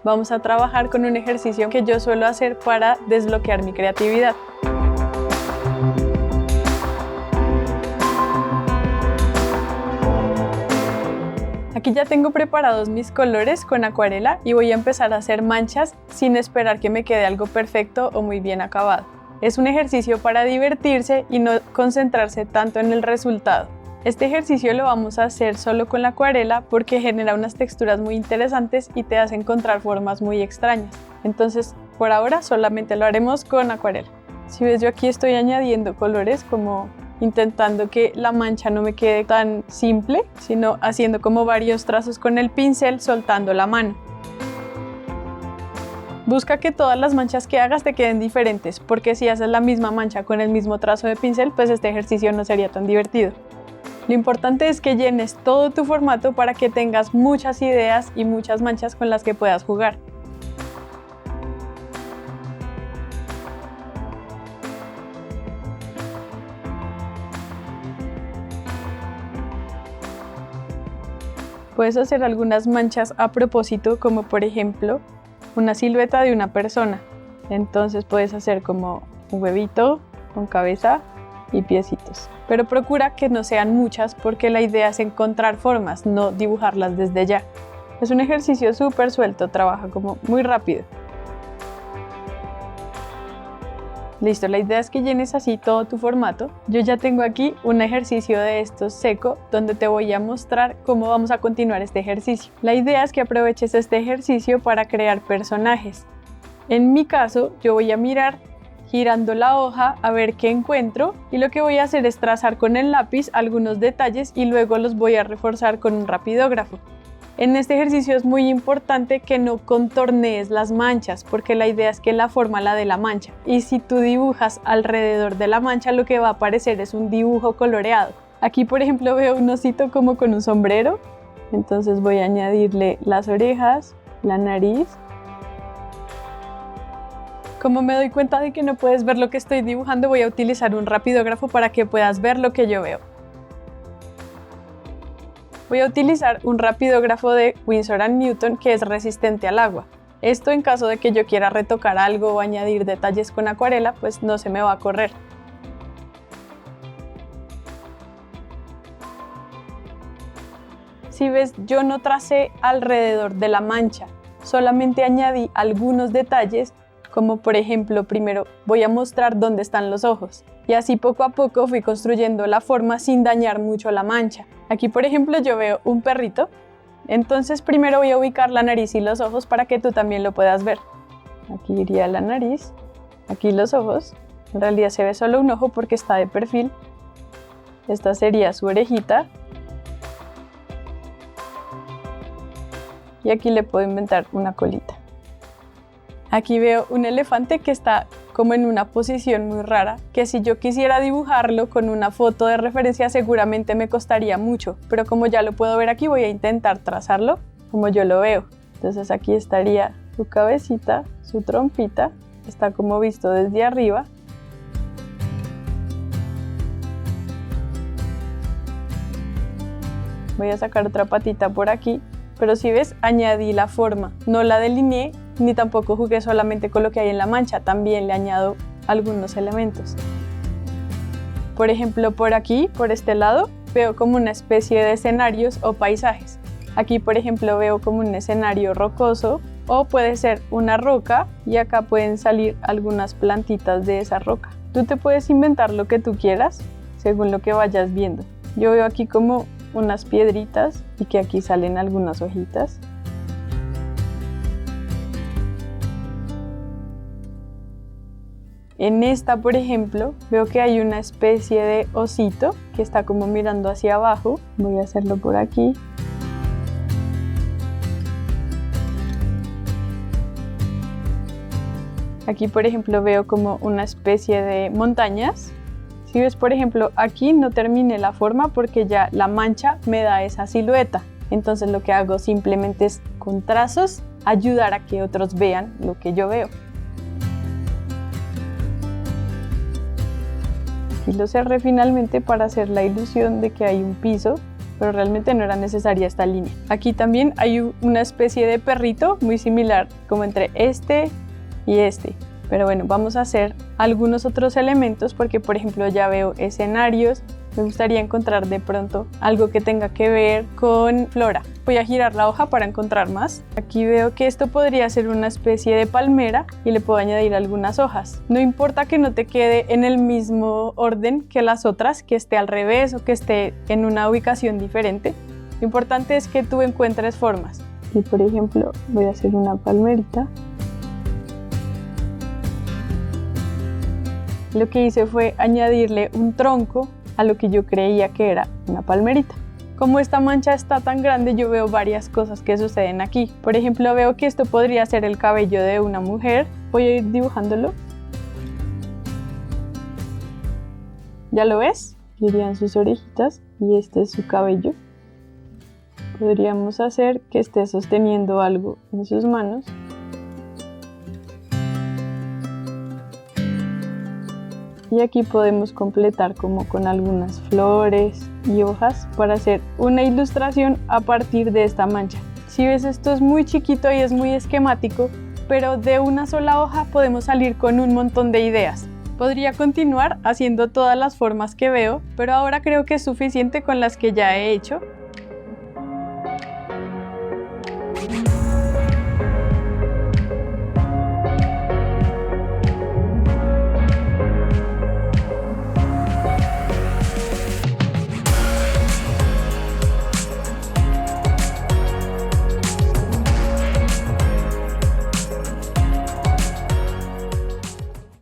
vamos a trabajar con un ejercicio que yo suelo hacer para desbloquear mi creatividad. Aquí ya tengo preparados mis colores con acuarela y voy a empezar a hacer manchas sin esperar que me quede algo perfecto o muy bien acabado. Es un ejercicio para divertirse y no concentrarse tanto en el resultado. Este ejercicio lo vamos a hacer solo con la acuarela porque genera unas texturas muy interesantes y te hace encontrar formas muy extrañas. Entonces, por ahora solamente lo haremos con acuarela. Si ves, yo aquí estoy añadiendo colores como intentando que la mancha no me quede tan simple, sino haciendo como varios trazos con el pincel, soltando la mano. Busca que todas las manchas que hagas te queden diferentes, porque si haces la misma mancha con el mismo trazo de pincel, pues este ejercicio no sería tan divertido. Lo importante es que llenes todo tu formato para que tengas muchas ideas y muchas manchas con las que puedas jugar. Puedes hacer algunas manchas a propósito, como por ejemplo una silueta de una persona. Entonces puedes hacer como un huevito con cabeza y piecitos. Pero procura que no sean muchas porque la idea es encontrar formas, no dibujarlas desde ya. Es un ejercicio súper suelto, trabaja como muy rápido. Listo, la idea es que llenes así todo tu formato. Yo ya tengo aquí un ejercicio de estos seco donde te voy a mostrar cómo vamos a continuar este ejercicio. La idea es que aproveches este ejercicio para crear personajes. En mi caso, yo voy a mirar girando la hoja a ver qué encuentro y lo que voy a hacer es trazar con el lápiz algunos detalles y luego los voy a reforzar con un rapidógrafo. En este ejercicio es muy importante que no contornees las manchas porque la idea es que la forma la dé la mancha y si tú dibujas alrededor de la mancha lo que va a aparecer es un dibujo coloreado. Aquí por ejemplo veo un osito como con un sombrero, entonces voy a añadirle las orejas, la nariz. Como me doy cuenta de que no puedes ver lo que estoy dibujando, voy a utilizar un rapidógrafo para que puedas ver lo que yo veo. Voy a utilizar un rapidógrafo de Winsor & Newton que es resistente al agua. Esto en caso de que yo quiera retocar algo o añadir detalles con acuarela, pues no se me va a correr. Si ves, yo no tracé alrededor de la mancha, solamente añadí algunos detalles, como por ejemplo, primero voy a mostrar dónde están los ojos. Y así poco a poco fui construyendo la forma sin dañar mucho la mancha. Aquí por ejemplo yo veo un perrito, entonces primero voy a ubicar la nariz y los ojos para que tú también lo puedas ver. Aquí iría la nariz, aquí los ojos, en realidad se ve solo un ojo porque está de perfil. Esta sería su orejita. Y aquí le puedo inventar una colita. Aquí veo un elefante que está como en una posición muy rara, que si yo quisiera dibujarlo con una foto de referencia seguramente me costaría mucho, pero como ya lo puedo ver aquí voy a intentar trazarlo como yo lo veo. Entonces aquí estaría su cabecita, su trompita, está como visto desde arriba. Voy a sacar otra patita por aquí, pero si ves, añadí la forma, no la delineé ni tampoco jugué solamente con lo que hay en la mancha, también le añado algunos elementos. Por ejemplo, por aquí, por este lado, veo como una especie de escenarios o paisajes. Aquí, por ejemplo, veo como un escenario rocoso o puede ser una roca y acá pueden salir algunas plantitas de esa roca. Tú te puedes inventar lo que tú quieras según lo que vayas viendo. Yo veo aquí como unas piedritas y que aquí salen algunas hojitas. En esta, por ejemplo, veo que hay una especie de osito que está como mirando hacia abajo. Voy a hacerlo por aquí. Aquí, por ejemplo, veo como una especie de montañas. Si ves, por ejemplo, aquí no terminé la forma porque ya la mancha me da esa silueta. Entonces lo que hago simplemente es con trazos ayudar a que otros vean lo que yo veo. Y lo cerré finalmente para hacer la ilusión de que hay un piso pero realmente no era necesaria esta línea. Aquí también hay una especie de perrito muy similar, como entre este y este. Pero bueno, vamos a hacer algunos otros elementos porque, por ejemplo, ya veo escenarios. Me gustaría encontrar de pronto algo que tenga que ver con flora. Voy a girar la hoja para encontrar más. Aquí veo que esto podría ser una especie de palmera y le puedo añadir algunas hojas. No importa que no te quede en el mismo orden que las otras, que esté al revés o que esté en una ubicación diferente. Lo importante es que tú encuentres formas. Y por ejemplo, voy a hacer una palmerita. Lo que hice fue añadirle un tronco a lo que yo creía que era una palmerita. Como esta mancha está tan grande, yo veo varias cosas que suceden aquí. Por ejemplo, veo que esto podría ser el cabello de una mujer. Voy a ir dibujándolo. ¿Ya lo ves? Irían sus orejitas y este es su cabello. Podríamos hacer que esté sosteniendo algo en sus manos. Y aquí podemos completar como con algunas flores y hojas para hacer una ilustración a partir de esta mancha. Si ves, esto es muy chiquito y es muy esquemático, pero de una sola hoja podemos salir con un montón de ideas. Podría continuar haciendo todas las formas que veo, pero ahora creo que es suficiente con las que ya he hecho.